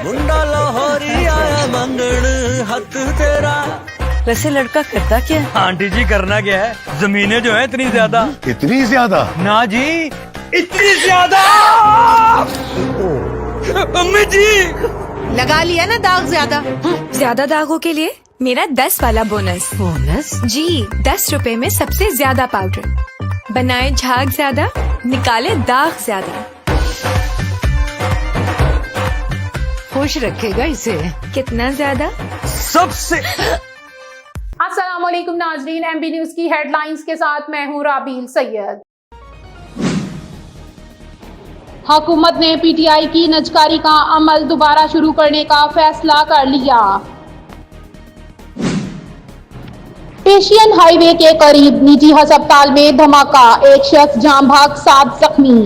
मुंडा लाहौरी आया मंगण हक तेरा। वैसे लड़का करता क्या है? आंटी जी करना क्या है, जमीनें जो है इतनी ज्यादा। इतनी ज्यादा? ना जी, इतनी ज्यादा। अम्मी जी लगा लिया ना दाग ज्यादा। ज्यादा दागों के लिए मेरा 10 वाला बोनस। बोनस? जी, 10 रुपए में सबसे ज्यादा पाउडर। बनाए झाग ज्यादा, निकाले दाग ज्यादा। खुश रखेगा इसे। कितना ज्यादा? सबसे। अस्सलाम वालेकुम नाजरीन, एमबी न्यूज की हेडलाइंस के साथ मैं हूं राबील सैयद। हुकूमत ने पीटीआई की नजकारी का अमल दोबारा शुरू करने का फैसला कर लिया। एशियन हाईवे के करीब निजी अस्पताल में धमाका, एक शख्स जान भाग 7 जख्मी।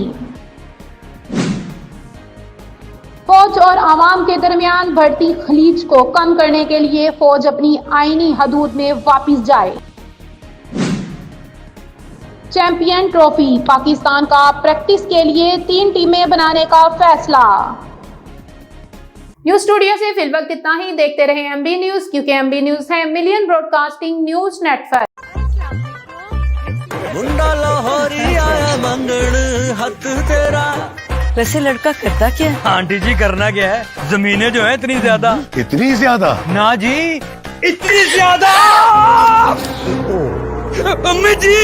फौज और आवाम के दरमियान बढ़ती खलीज को कम करने के लिए फौज अपनी आईनी हदूद में वापस जाए। चैंपियन ट्रॉफी, पाकिस्तान का प्रैक्टिस के लिए 3 टीमें बनाने का फैसला। न्यूज स्टूडियो से फिल वक्त इतना ही। देखते रहे एमबी न्यूज, क्योंकि एमबी न्यूज है मिलियन ब्रॉडकास्टिंग न्यूज नेटवर्क। मुंडा लाहौरी आया मंगण हक तेरा। वैसे लड़का करता क्या है? आंटी जी करना क्या है, जमीनें जो है इतनी ज्यादा। इतनी ज्यादा? ना जी, इतनी ज्यादा। अम्मी जी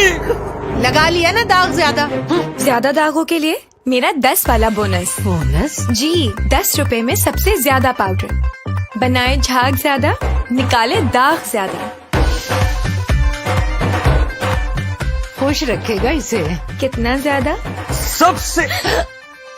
लगा लिया ना दाग ज्यादा। ज्यादा दागों के लिए मेरा 10 वाला बोनस। बोनस? जी, 10 रुपए में सबसे ज्यादा पाउडर। बनाए झाग ज्यादा, निकाले दाग ज्यादा। खुश रखेगा इसे। कितना ज्यादा? सबसे।